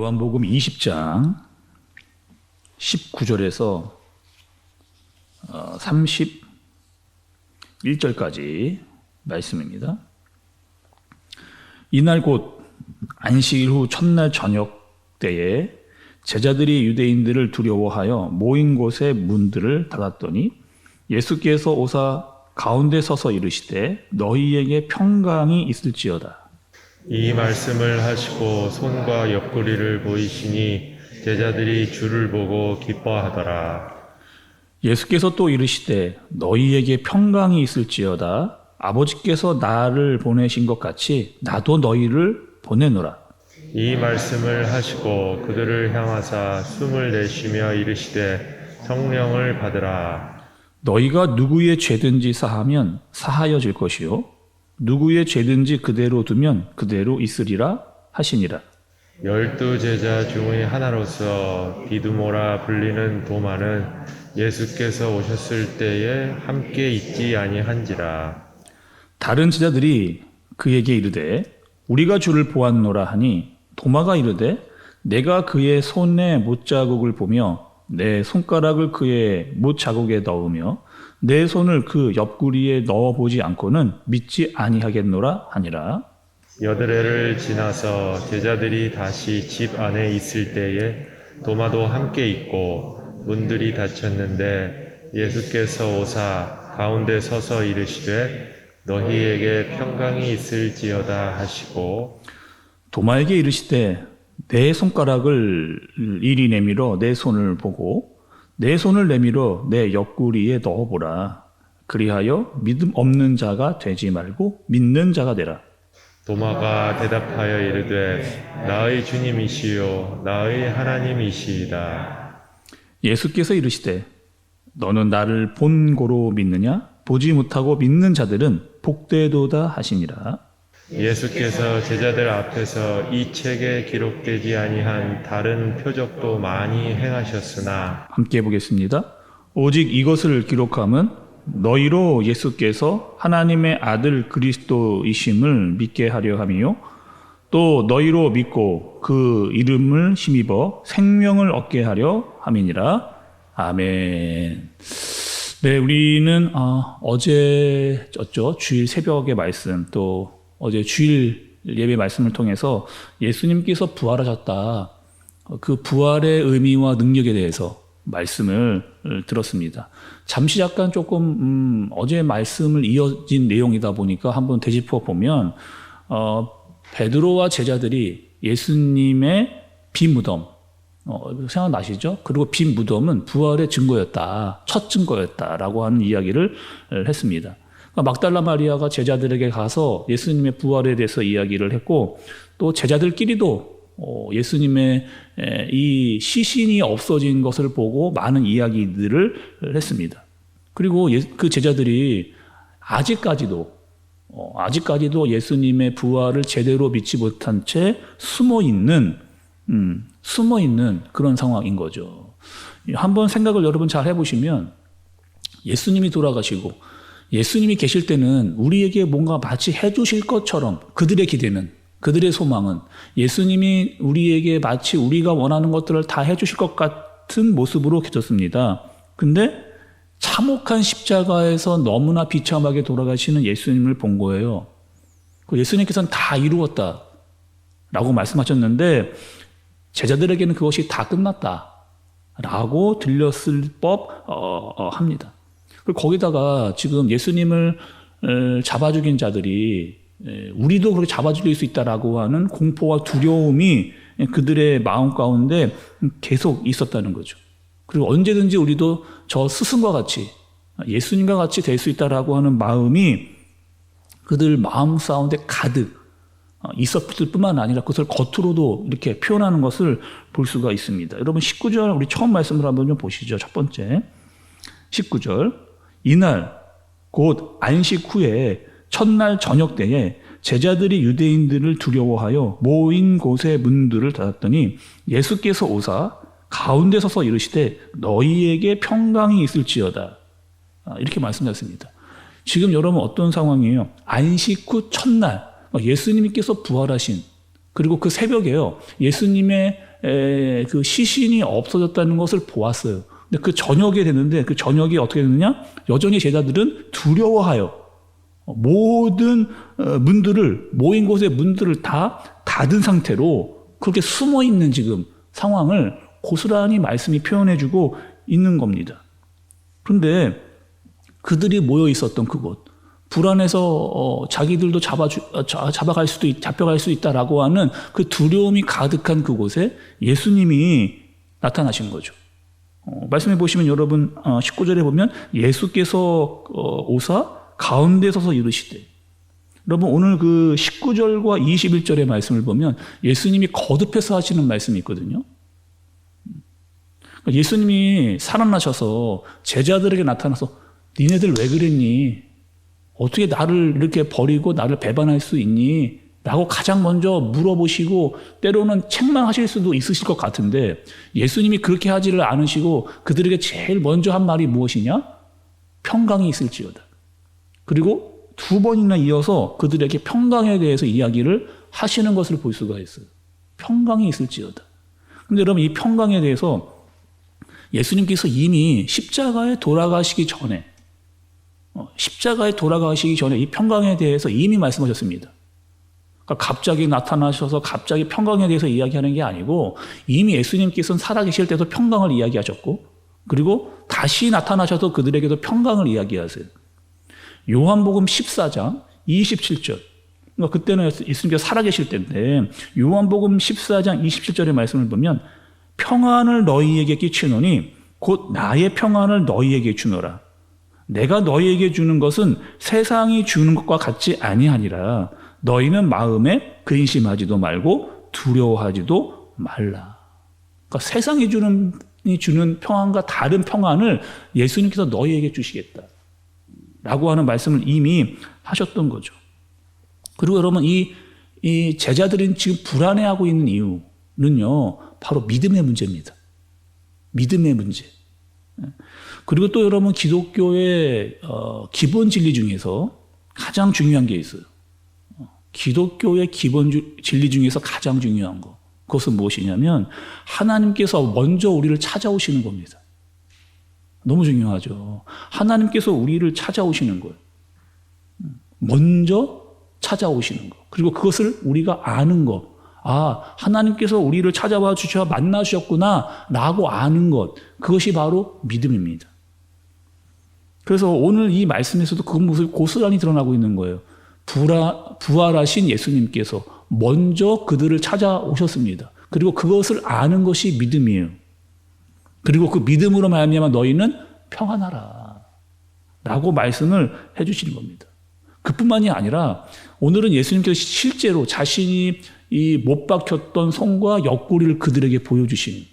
요한복음 20장 19절에서 31절까지 말씀입니다. 이날 곧 안식일 후 첫날 저녁 때에 제자들이 유대인들을 두려워하여 모인 곳의 문들을 닫았더니 예수께서 오사 가운데 서서 이르시되 너희에게 평강이 있을지어다. 이 말씀을 하시고 손과 옆구리를 보이시니 제자들이 주를 보고 기뻐하더라. 예수께서 또 이르시되 너희에게 평강이 있을지어다. 아버지께서 나를 보내신 것 같이 나도 너희를 보내노라. 이 말씀을 하시고 그들을 향하사 숨을 내쉬며 이르시되 성령을 받으라. 너희가 누구의 죄든지 사하면 사하여질 것이요 누구의 죄든지 그대로 두면 그대로 있으리라 하시니라. 12 제자 중의 하나로서 디두모라 불리는 도마는 예수께서 오셨을 때에 함께 있지 아니한지라. 다른 제자들이 그에게 이르되 우리가 주를 보았노라 하니 도마가 이르되 내가 그의 손에 못자국을 보며 내 손가락을 그의 못자국에 넣으며 내 손을 그 옆구리에 넣어보지 않고는 믿지 아니하겠노라 하니라. 여드레를 지나서 제자들이 다시 집 안에 있을 때에 도마도 함께 있고 문들이 닫혔는데 예수께서 오사 가운데 서서 이르시되 너희에게 평강이 있을지어다 하시고 도마에게 이르시되 내 손가락을 이리 내밀어 내 손을 보고 내 손을 내밀어 내 옆구리에 넣어보라. 그리하여 믿음 없는 자가 되지 말고 믿는 자가 되라. 도마가 대답하여 이르되 나의 주님이시요 나의 하나님이시이다. 예수께서 이르시되 너는 나를 본고로 믿느냐? 보지 못하고 믿는 자들은 복되도다 하시니라. 예수께서 제자들 앞에서 이 책에 기록되지 아니한 다른 표적도 많이 행하셨으나 함께 보겠습니다. 오직 이것을 기록함은 너희로 예수께서 하나님의 아들 그리스도이심을 믿게 하려 함이요 또 너희로 믿고 그 이름을 힘입어 생명을 얻게 하려 함이니라. 아멘. 네, 우리는 어제였죠. 주일 새벽의 말씀, 또 어제 주일 예배 말씀을 통해서 예수님께서 부활하셨다. 그 부활의 의미와 능력에 대해서 말씀을 들었습니다. 잠시 잠깐 조금 어제 말씀을 이어진 내용이다 보니까 한번 되짚어 보면 베드로와 제자들이 예수님의 빈 무덤 생각나시죠? 그리고 빈 무덤은 부활의 증거였다. 첫 증거였다라고 하는 이야기를 했습니다. 막달라 마리아가 제자들에게 가서 예수님의 부활에 대해서 이야기를 했고 또 제자들끼리도 예수님의 이 시신이 없어진 것을 보고 많은 이야기들을 했습니다. 그리고 그 제자들이 아직까지도 예수님의 부활을 제대로 믿지 못한 채 숨어 있는 그런 상황인 거죠. 한번 생각을 여러분 잘 해보시면 예수님이 돌아가시고 예수님이 계실 때는 우리에게 뭔가 마치 해주실 것처럼 그들의 기대는, 그들의 소망은 예수님이 우리에게 마치 우리가 원하는 것들을 다 해주실 것 같은 모습으로 계셨습니다. 근데 참혹한 십자가에서 너무나 비참하게 돌아가시는 예수님을 본 거예요. 예수님께서는 다 이루었다 라고 말씀하셨는데 제자들에게는 그것이 다 끝났다 라고 들렸을 법합니다. 그리고 거기다가 지금 예수님을 잡아 죽인 자들이 우리도 그렇게 잡아 죽일 수 있다라고 하는 공포와 두려움이 그들의 마음 가운데 계속 있었다는 거죠. 그리고 언제든지 우리도 저 스승과 같이 예수님과 같이 될 수 있다라고 하는 마음이 그들 마음 가운데 가득 있었을 뿐만 아니라 그것을 겉으로도 이렇게 표현하는 것을 볼 수가 있습니다. 여러분 19절 우리 처음 말씀을 한번 좀 보시죠. 첫 번째 19절 이날 곧 안식 후에 첫날 저녁 때에 제자들이 유대인들을 두려워하여 모인 곳의 문들을 닫았더니 예수께서 오사 가운데 서서 이르시되 너희에게 평강이 있을지어다. 이렇게 말씀하셨습니다. 지금 여러분 어떤 상황이에요? 안식 후 첫날 예수님께서 부활하신 그리고 그 새벽에요. 예수님의 그 시신이 없어졌다는 것을 보았어요. 근데 그 저녁에 됐는데 그 저녁이 어떻게 됐느냐? 여전히 제자들은 두려워하여 모든 문들을 모인 곳의 문들을 다 닫은 상태로 그렇게 숨어 있는 지금 상황을 고스란히 말씀이 표현해주고 있는 겁니다. 그런데 그들이 모여 있었던 그곳, 불안해서 자기들도 잡혀갈 수 있다라고 하는 그 두려움이 가득한 그곳에 예수님이 나타나신 거죠. 말씀해 보시면 여러분 19절에 보면 예수께서 오사 가운데 서서 이르시되, 여러분 오늘 그 19절과 21절의 말씀을 보면 예수님이 거듭해서 하시는 말씀이 있거든요. 예수님이 살아나셔서 제자들에게 나타나서 니네들 왜 그랬니? 어떻게 나를 이렇게 버리고 나를 배반할 수 있니? 라고 가장 먼저 물어보시고 때로는 책망하실 수도 있으실 것 같은데 예수님이 그렇게 하지를 않으시고 그들에게 제일 먼저 한 말이 무엇이냐? 평강이 있을지어다. 그리고 두 번이나 이어서 그들에게 평강에 대해서 이야기를 하시는 것을 볼 수가 있어요. 평강이 있을지어다. 근데 여러분 이 평강에 대해서 예수님께서 이미 십자가에 돌아가시기 전에 이 평강에 대해서 이미 말씀하셨습니다. 그러니까 갑자기 나타나셔서 갑자기 평강에 대해서 이야기하는 게 아니고 이미 예수님께서는 살아계실 때도 평강을 이야기하셨고 그리고 다시 나타나셔서 그들에게도 평강을 이야기하세요. 요한복음 14장 27절. 그러니까 그때는 예수님께서 살아계실 때인데 요한복음 14장 27절의 말씀을 보면 평안을 너희에게 끼치노니 곧 나의 평안을 너희에게 주노라. 내가 너희에게 주는 것은 세상이 주는 것과 같지 아니하니라. 너희는 마음에 근심하지도 말고 두려워하지도 말라. 그러니까 세상이 주는 평안과 다른 평안을 예수님께서 너희에게 주시겠다. 라고 하는 말씀을 이미 하셨던 거죠. 그리고 여러분 이 제자들이 지금 불안해하고 있는 이유는요. 바로 믿음의 문제입니다. 믿음의 문제. 그리고 또 여러분 기독교의 기본 진리 중에서 가장 중요한 게 있어요. 기독교의 기본 진리 중에서 가장 중요한 거. 그것은 무엇이냐면 하나님께서 먼저 우리를 찾아오시는 겁니다. 너무 중요하죠. 하나님께서 우리를 찾아오시는 거예요. 먼저 찾아오시는 거. 그리고 그것을 우리가 아는 것. 아, 하나님께서 우리를 찾아와 주셔 만나셨구나 라고 아는 것. 그것이 바로 믿음입니다. 그래서 오늘 이 말씀에서도 그 모습이 고스란히 드러나고 있는 거예요. 부활하신 예수님께서 먼저 그들을 찾아오셨습니다. 그리고 그것을 아는 것이 믿음이에요. 그리고 그 믿음으로 말미암아 너희는 평안하라 라고 말씀을 해주시는 겁니다. 그뿐만이 아니라 오늘은 예수님께서 실제로 자신이 이 못 박혔던 손과 옆구리를 그들에게 보여주시는,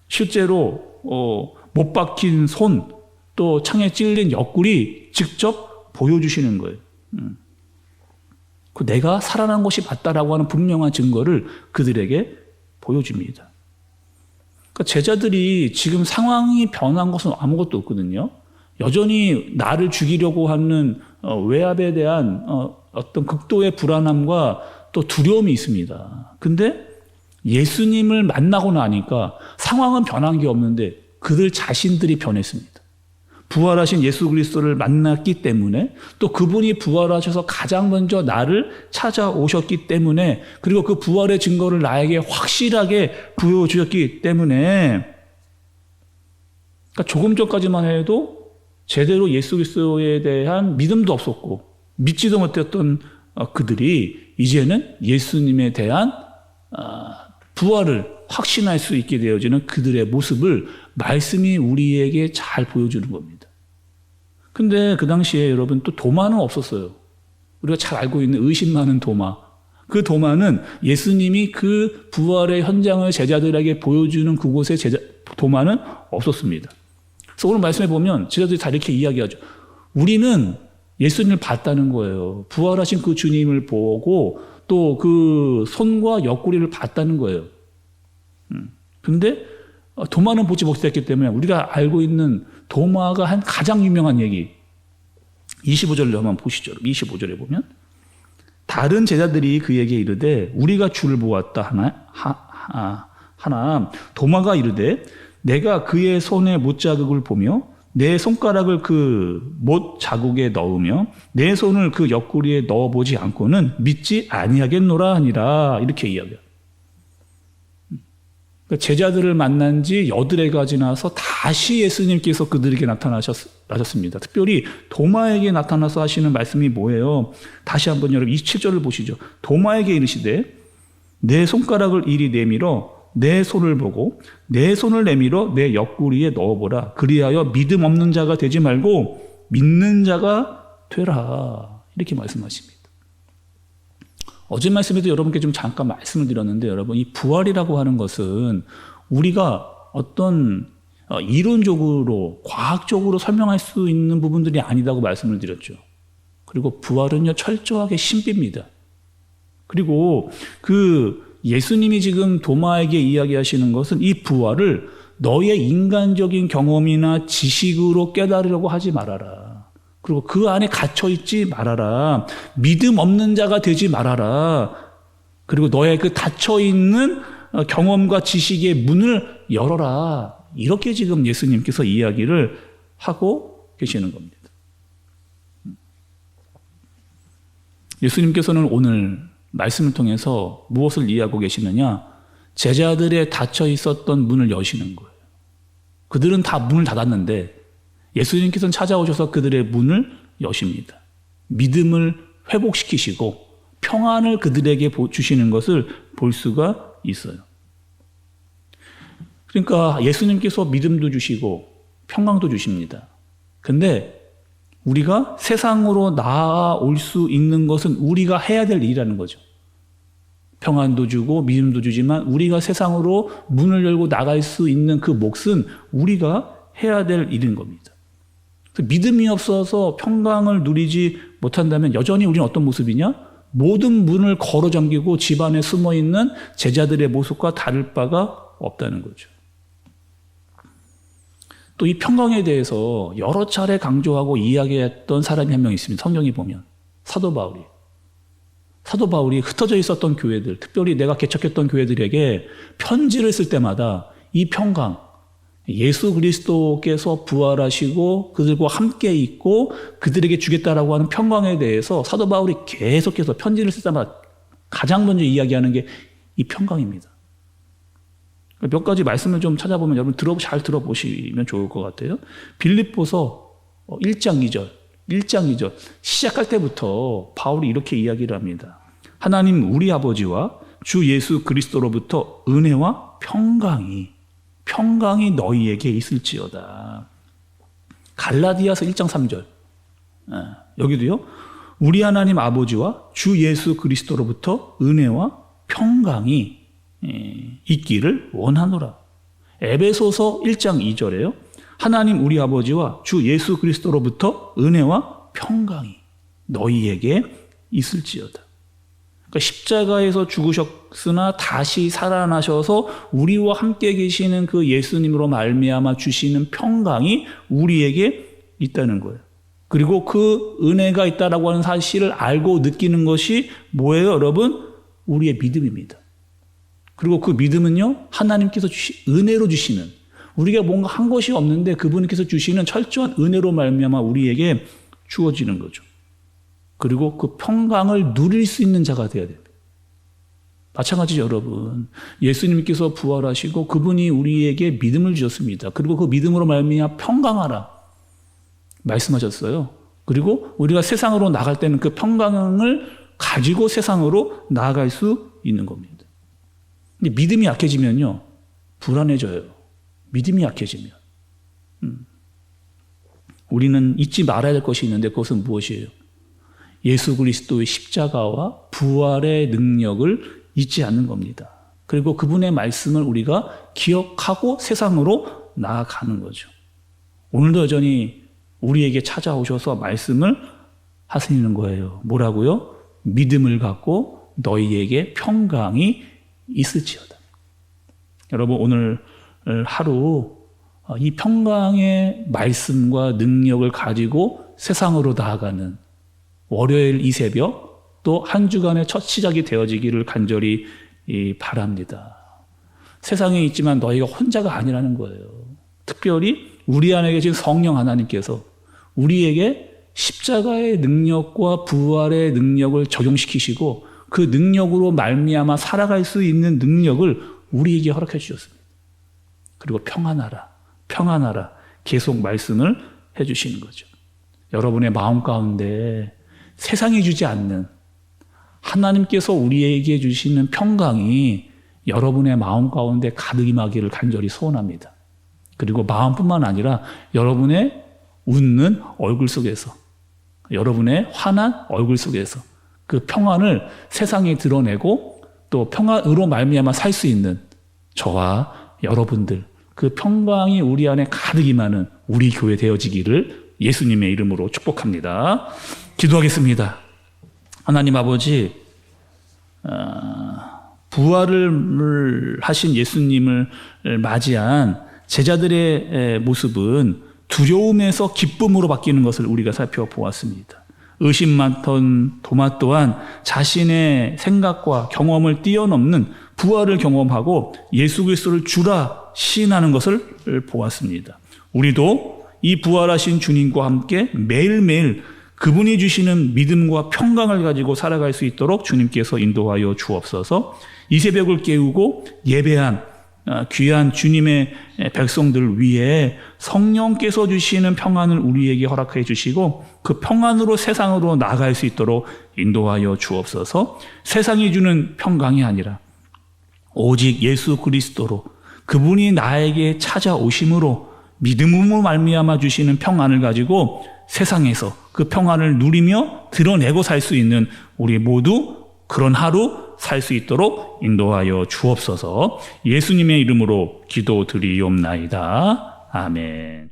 실제로 못 박힌 손 또 창에 찔린 옆구리 직접 보여주시는 거예요. 그 내가 살아난 것이 맞다라고 하는 분명한 증거를 그들에게 보여줍니다. 그러니까 제자들이 지금 상황이 변한 것은 아무것도 없거든요. 여전히 나를 죽이려고 하는 외압에 대한 어떤 극도의 불안함과 또 두려움이 있습니다. 근데 예수님을 만나고 나니까 상황은 변한 게 없는데 그들 자신들이 변했습니다. 부활하신 예수 그리스도를 만났기 때문에 또 그분이 부활하셔서 가장 먼저 나를 찾아오셨기 때문에 그리고 그 부활의 증거를 나에게 확실하게 보여주셨기 때문에 그러니까 조금 전까지만 해도 제대로 예수 그리스도에 대한 믿음도 없었고 믿지도 못했던 그들이 이제는 예수님에 대한 부활을 확신할 수 있게 되어지는 그들의 모습을 말씀이 우리에게 잘 보여주는 겁니다. 근데 그 당시에 여러분 또 도마는 없었어요. 우리가 잘 알고 있는 의심 많은 도마. 그 도마는 예수님이 그 부활의 현장을 제자들에게 보여주는 그곳에 도마는 없었습니다. 그래서 오늘 말씀해 보면 제자들이 다 이렇게 이야기하죠. 우리는 예수님을 봤다는 거예요. 부활하신 그 주님을 보고 또 그 손과 옆구리를 봤다는 거예요. 근데 도마는 보지 못했기 때문에 우리가 알고 있는 도마가 한 가장 유명한 얘기 25절로 한번 보시죠. 25절에 보면 다른 제자들이 그에게 이르되 우리가 주를 보았다 하나 도마가 이르되 내가 그의 손에 못자국을 보며 내 손가락을 그 못 자국에 넣으며 내 손을 그 옆구리에 넣어보지 않고는 믿지 아니하겠노라 하니라. 이렇게 이야기해요. 그러니까 제자들을 만난 지 8해가 지나서 다시 예수님께서 그들에게 나타나셨습니다. 특별히 도마에게 나타나서 하시는 말씀이 뭐예요? 다시 한번 여러분 27절을 보시죠. 도마에게 이르시되 내 손가락을 이리 내밀어 내 손을 보고 내 손을 내밀어 내 옆구리에 넣어보라. 그리하여 믿음 없는 자가 되지 말고 믿는 자가 되라. 이렇게 말씀하십니다. 어제 말씀에도 여러분께 좀 잠깐 말씀을 드렸는데 여러분 이 부활이라고 하는 것은 우리가 어떤 이론적으로 과학적으로 설명할 수 있는 부분들이 아니다고 말씀을 드렸죠. 그리고 부활은요 철저하게 신비입니다. 그리고 예수님이 지금 도마에게 이야기하시는 것은 이 부활을 너의 인간적인 경험이나 지식으로 깨달으려고 하지 말아라. 그리고 그 안에 갇혀있지 말아라. 믿음 없는 자가 되지 말아라. 그리고 너의 그 닫혀있는 경험과 지식의 문을 열어라. 이렇게 지금 예수님께서 이야기를 하고 계시는 겁니다. 예수님께서는 오늘 말씀을 통해서 무엇을 이해하고 계시느냐? 제자들의 닫혀 있었던 문을 여시는 거예요. 그들은 다 문을 닫았는데 예수님께서는 찾아오셔서 그들의 문을 여십니다. 믿음을 회복시키시고 평안을 그들에게 주시는 것을 볼 수가 있어요. 그러니까 예수님께서 믿음도 주시고 평강도 주십니다. 근데 우리가 세상으로 나아올 수 있는 것은 우리가 해야 될 일이라는 거죠. 평안도 주고 믿음도 주지만 우리가 세상으로 문을 열고 나갈 수 있는 그 몫은 우리가 해야 될 일인 겁니다. 믿음이 없어서 평강을 누리지 못한다면 여전히 우리는 어떤 모습이냐? 모든 문을 걸어 잠기고 집안에 숨어 있는 제자들의 모습과 다를 바가 없다는 거죠. 또 이 평강에 대해서 여러 차례 강조하고 이야기했던 사람이 한 명 있습니다. 성경에 보면 사도 바울이. 사도 바울이 흩어져 있었던 교회들, 특별히 내가 개척했던 교회들에게 편지를 쓸 때마다 이 평강, 예수 그리스도께서 부활하시고 그들과 함께 있고 그들에게 주겠다라고 하는 평강에 대해서 사도 바울이 계속해서 편지를 쓸 때마다 가장 먼저 이야기하는 게 이 평강입니다. 몇 가지 말씀을 좀 찾아보면 여러분 잘 들어보시면 좋을 것 같아요. 빌립보서 1장 2절 시작할 때부터 바울이 이렇게 이야기를 합니다. 하나님 우리 아버지와 주 예수 그리스도로부터 은혜와 평강이 너희에게 있을지어다. 갈라디아서 1장 3절 여기도요. 우리 하나님 아버지와 주 예수 그리스도로부터 은혜와 평강이 있기를 원하노라. 에베소서 1장 2절에요. 하나님 우리 아버지와 주 예수 그리스도로부터 은혜와 평강이 너희에게 있을지어다. 그러니까 십자가에서 죽으셨으나 다시 살아나셔서 우리와 함께 계시는 그 예수님으로 말미암아 주시는 평강이 우리에게 있다는 거예요. 그리고 그 은혜가 있다라고 하는 사실을 알고 느끼는 것이 뭐예요, 여러분? 우리의 믿음입니다. 그리고 그 믿음은요, 하나님께서 은혜로 주시는, 우리가 뭔가 한 것이 없는데 그분께서 주시는 철저한 은혜로 말미암아 우리에게 주어지는 거죠. 그리고 그 평강을 누릴 수 있는 자가 되어야 됩니다. 마찬가지 여러분, 예수님께서 부활하시고 그분이 우리에게 믿음을 주셨습니다. 그리고 그 믿음으로 말미암아 평강하라 말씀하셨어요. 그리고 우리가 세상으로 나갈 때는 그 평강을 가지고 세상으로 나아갈 수 있는 겁니다. 근데 믿음이 약해지면요, 불안해져요. 믿음이 약해지면. 우리는 잊지 말아야 될 것이 있는데 그것은 무엇이에요? 예수 그리스도의 십자가와 부활의 능력을 잊지 않는 겁니다. 그리고 그분의 말씀을 우리가 기억하고 세상으로 나아가는 거죠. 오늘도 여전히 우리에게 찾아오셔서 말씀을 하시는 거예요. 뭐라고요? 믿음을 갖고 너희에게 평강이 있을지어다. 여러분 오늘 하루 이 평강의 말씀과 능력을 가지고 세상으로 나아가는 월요일 이 새벽 또 한 주간의 첫 시작이 되어지기를 간절히 바랍니다. 세상에 있지만 너희가 혼자가 아니라는 거예요. 특별히 우리 안에 계신 성령 하나님께서 우리에게 십자가의 능력과 부활의 능력을 적용시키시고 그 능력으로 말미암아 살아갈 수 있는 능력을 우리에게 허락해 주셨습니다. 그리고 평안하라, 평안하라 계속 말씀을 해 주시는 거죠. 여러분의 마음 가운데 세상이 주지 않는 하나님께서 우리에게 주시는 평강이 여러분의 마음 가운데 가득 임하기를 간절히 소원합니다. 그리고 마음뿐만 아니라 여러분의 웃는 얼굴 속에서, 여러분의 환한 얼굴 속에서 그 평안을 세상에 드러내고 또 평안으로 말미암아 살 수 있는 저와 여러분들, 그 평강이 우리 안에 가득 임하는 우리 교회 되어지기를 예수님의 이름으로 축복합니다. 기도하겠습니다. 하나님 아버지, 부활을 하신 예수님을 맞이한 제자들의 모습은 두려움에서 기쁨으로 바뀌는 것을 우리가 살펴보았습니다. 의심 많던 도마 또한 자신의 생각과 경험을 뛰어넘는 부활을 경험하고 예수 그리스도를 주라 시인하는 것을 보았습니다. 우리도 이 부활하신 주님과 함께 매일매일 그분이 주시는 믿음과 평강을 가지고 살아갈 수 있도록 주님께서 인도하여 주옵소서. 이 새벽을 깨우고 예배한 귀한 주님의 백성들 위해 성령께서 주시는 평안을 우리에게 허락해 주시고 그 평안으로 세상으로 나아갈 수 있도록 인도하여 주옵소서. 세상이 주는 평강이 아니라 오직 예수 그리스도로 그분이 나에게 찾아오심으로 믿음으로 말미암아 주시는 평안을 가지고 세상에서 그 평안을 누리며 드러내고 살 수 있는 우리 모두 그런 하루 살 수 있도록 인도하여 주옵소서. 예수님의 이름으로 기도드리옵나이다. 아멘.